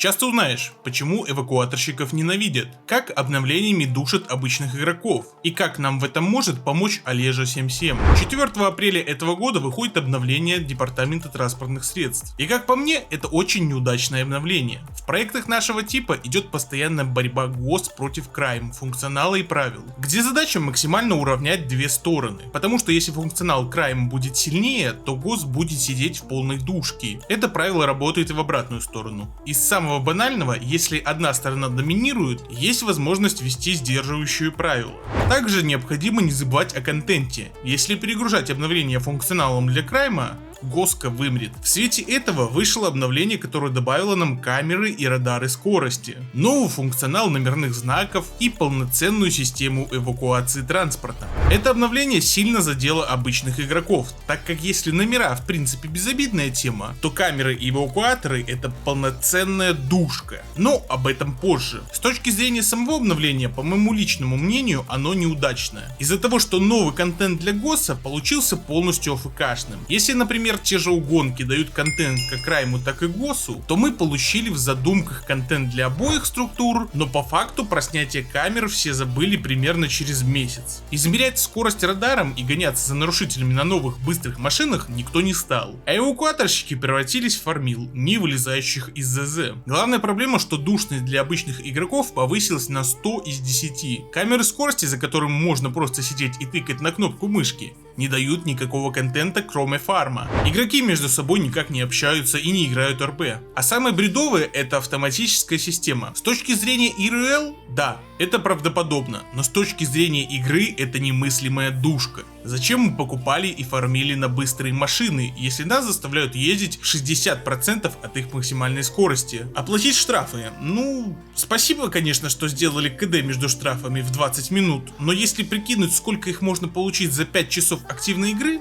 Сейчас ты узнаешь, почему эвакуаторщиков ненавидят, как обновлениями душат обычных игроков и как нам в этом может помочь Олежа 77. 4 апреля этого года выходит обновление Департамента транспортных средств. И как по мне, это очень неудачное обновление. В проектах нашего типа идет постоянная борьба ГОС против крайм, функционала и правил, где задача максимально уравнять две стороны. Потому что если функционал крайм будет сильнее, то ГОС будет сидеть в полной душке. Это правило работает и в обратную сторону. Из самого банального, если одна сторона доминирует, есть возможность ввести сдерживающие правила. Также необходимо не забывать о контенте. Если перегружать обновление функционалом для крайма, ГОСка вымрет. В свете этого вышло обновление, которое добавило нам камеры и радары скорости, новый функционал номерных знаков и полноценную систему эвакуации транспорта. Это обновление сильно задело обычных игроков, так как если номера в принципе безобидная тема, то камеры и эвакуаторы это полноценная душка. Но об этом позже. С точки зрения самого обновления, по моему личному мнению, оно неудачное. Из-за того, что новый контент для ГОСа получился полностью АФКшным. Если, например, те же угонки дают контент как крайму, так и ГОСу, то мы получили в задумках контент для обоих структур, но по факту про снятие камер все забыли примерно через месяц. Измерять скорость радаром и гоняться за нарушителями на новых быстрых машинах никто не стал. А эвакуаторщики превратились в фармил, не вылезающих из ЗЗ. Главная проблема, что душность для обычных игроков повысилась на 100 из 10. Камеры скорости, за которыми можно просто сидеть и тыкать на кнопку мышки, не дают никакого контента, кроме фарма. Игроки между собой никак не общаются и не играют РП. А самое бредовое это автоматическая система. С точки зрения ИРЛ, да, это правдоподобно, но с точки зрения игры это немыслимая душка. Зачем мы покупали и фармили на быстрые машины, если нас заставляют ездить 60% от их максимальной скорости? Оплатить штрафы? Ну, спасибо, конечно, что сделали КД между штрафами в 20 минут, но если прикинуть, сколько их можно получить за 5 часов активной игры,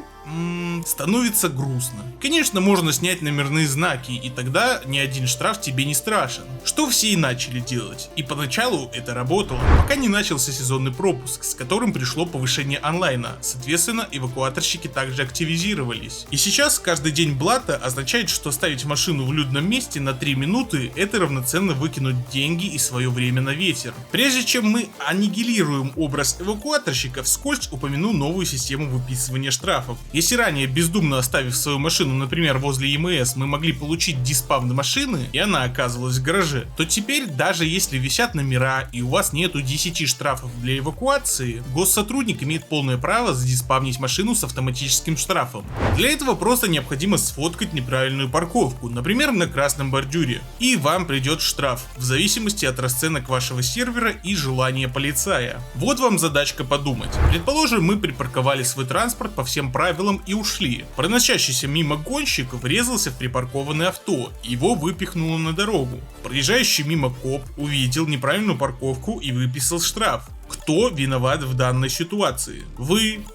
становится грустно. Конечно, можно снять номерные знаки, и тогда ни один штраф тебе не страшен. Что все и начали делать. И поначалу это работало, пока не начался сезонный пропуск, с которым пришло повышение онлайна. Соответственно, эвакуаторщики также активизировались. И сейчас каждый день блата означает, что ставить машину в людном месте на 3 минуты это равноценно выкинуть деньги и свое время на ветер. Прежде чем мы аннигилируем образ эвакуаторщика, вскользь упомяну новую систему выписывания штрафов. Если ранее, бездумно оставив свою машину, например, возле ЕМС, мы могли получить диспавн машины, и она оказывалась в гараже, то теперь, даже если висят номера и у вас нету 10 штрафов для эвакуации, госсотрудник имеет полное право задиспавнить машину с автоматическим штрафом. Для этого просто необходимо сфоткать неправильную парковку, например, на красном бордюре, и вам придет штраф, в зависимости от расценок вашего сервера и желания полицая. Вот вам задачка подумать. Предположим, мы припарковали свой транспорт по всем правилам и ушли. Проносящийся мимо гонщик врезался в припаркованное авто, его выпихнуло на дорогу. Проезжающий мимо коп увидел неправильную парковку и выписал штраф. Кто виноват в данной ситуации? Вы,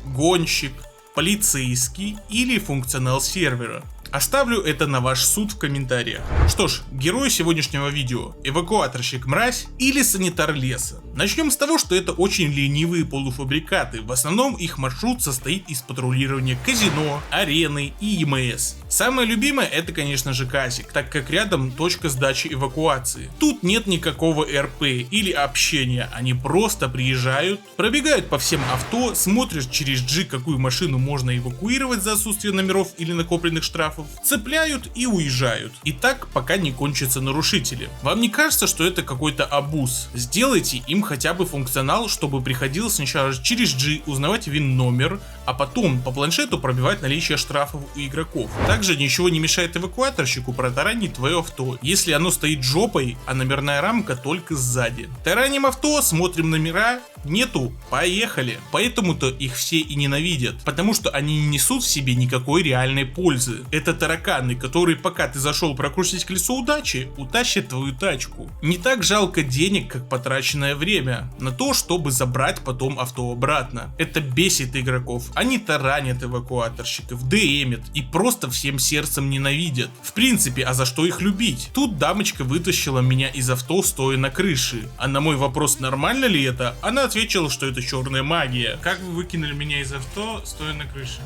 гонщик, полицейский или функционал сервера? Оставлю это на ваш суд в комментариях. Что ж, герой сегодняшнего видео — эвакуаторщик мразь или санитар леса. Начнем с того, что это очень ленивые полуфабрикаты, в основном их маршрут состоит из патрулирования казино, арены и ЕМС. Самое любимое это, конечно же, Казик, так как рядом точка сдачи эвакуации. Тут нет никакого РП или общения, они просто приезжают, пробегают по всем авто, смотрят через G, какую машину можно эвакуировать за отсутствие номеров или накопленных штрафов, цепляют и уезжают. И так пока не кончатся нарушители. Вам не кажется, что это какой-то абуз? Сделайте им хотя бы функционал, чтобы приходилось сначала через G узнавать ВИН-номер, а потом по планшету пробивать наличие штрафов у игроков. Также ничего не мешает эвакуаторщику протаранить твое авто, если оно стоит жопой, а номерная рамка только сзади. Тараним авто, смотрим номера, нету, поехали. Поэтому-то их все и ненавидят, потому что они не несут в себе никакой реальной пользы. Это тараканы, которые пока ты зашел прокрутить колесо удачи, утащат твою тачку. Не так жалко денег, как потраченное время на то, чтобы забрать потом авто обратно. Это бесит игроков. Они таранят эвакуаторщиков, ДМят и просто всем сердцем ненавидят. В принципе, а за что их любить? Тут дамочка вытащила меня из авто, стоя на крыше. А на мой вопрос, нормально ли это, она ответила, что это черная магия. Как вы выкинули меня из авто, стоя на крыше?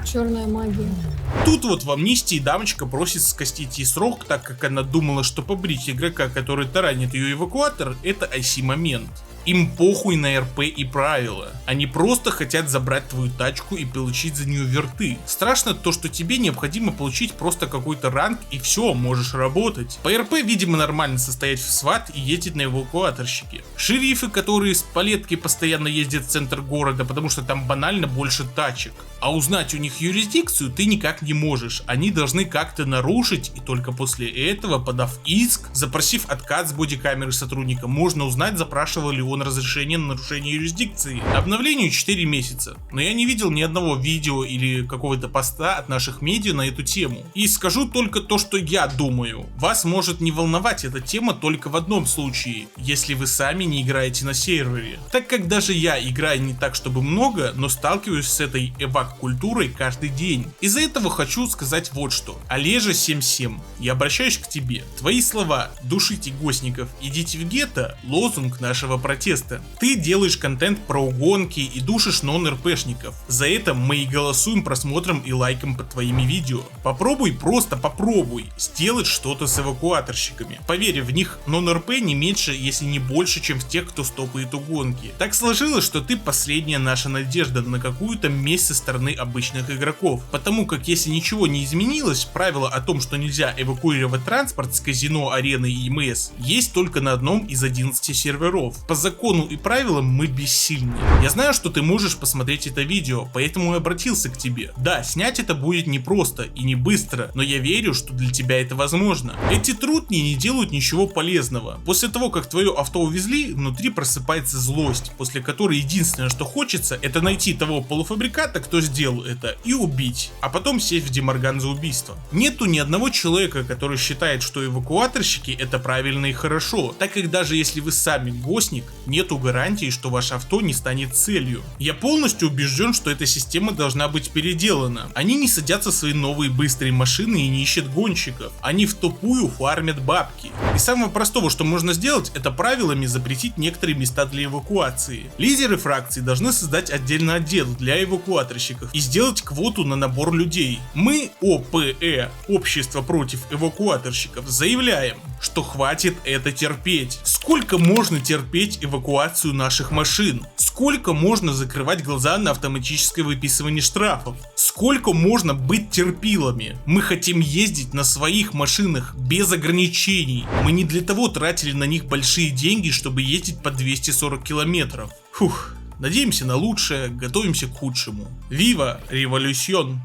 Черная магия. Тут вот в амнистии дамочка просит скостить ей срок, так как она думала, что побрить игрока, который таранит ее эвакуатор, это IC-момент. Им похуй на РП и правила. Они просто хотят забрать твою тачку и получить за нее верты. Страшно то, что тебе необходимо получить просто какой-то ранг и все, можешь работать. По РП, видимо, нормально состоять в сват и ездить на эвакуаторщике. Шерифы, которые с палеткой постоянно ездят в центр города, потому что там банально больше тачек. А узнать у них юрисдикцию ты никак не можешь. Они должны как-то нарушить, и только после этого, подав иск, запросив откат с бодикамеры сотрудника, можно узнать, запрашивал ли он разрешение на нарушение юрисдикции. Обновлению 4 месяца, но я не видел ни одного видео или какого-то поста от наших медиа на эту тему. И скажу только то, что я думаю. Вас может не волновать эта тема только в одном случае, если вы сами не играете на сервере. Так как даже я играю не так чтобы много, но сталкиваюсь с этой эвак-культурой каждый день. Из-за этого хочу сказать вот что. Олежа 77, я обращаюсь к тебе. Твои слова «душите гостников, идите в гетто» — лозунг нашего протеста. Ты делаешь контент про угонки и душишь нон-РПшников. За это мы и голосуем просмотром и лайком под твоими видео. Попробуй, просто попробуй сделать что-то с эвакуаторщиками. Поверь, в них нон-РП не меньше, если не больше, чем в тех, кто стопает угонки. Так сложилось, что ты последняя наша надежда на какую-то месть со стороны обычных игроков. Потому как если ничего не изменилось, правило о том, что нельзя эвакуировать транспорт с казино, арены и МС, есть только на одном из 11 серверов. По закону и правилам мы бессильны. Я знаю, что ты можешь посмотреть это видео, поэтому и обратился к тебе. Да, снять это будет непросто и не быстро, но я верю, что для тебя это возможно. Эти трудни не делают ничего полезного. После того, как твое авто увезли, внутри просыпается злость, после которой единственное, что хочется, это найти того полуфабриката, кто сделал это, и убить, а потом сесть в деморган за убийство. Нету ни одного человека, который считает, что эвакуаторщики это правильно и хорошо, так как даже если вы сами гостник, нету гарантии, что ваше авто не станет целью. Я полностью убежден, что эта система должна быть переделана. Они не садятся в свои новые быстрые машины и не ищут гонщиков. Они в тупую фармят бабки. И самого простого, что можно сделать, это правилами запретить некоторые места для эвакуации. Лидеры фракций должны создать отдельный отдел для эвакуаторщиков и сделать квоту на набор людей. Мы, ОПЭ, Общество против эвакуаторщиков, заявляем, что хватит это терпеть. Сколько можно терпеть эвакуацию наших машин? Сколько можно закрывать глаза на автоматическое выписывание штрафов? Сколько можно быть терпилами? Мы хотим ездить на своих машинах без ограничений. Мы не для того тратили на них большие деньги, чтобы ездить по 240 километров. Фух, надеемся на лучшее, готовимся к худшему. Вива Революцион!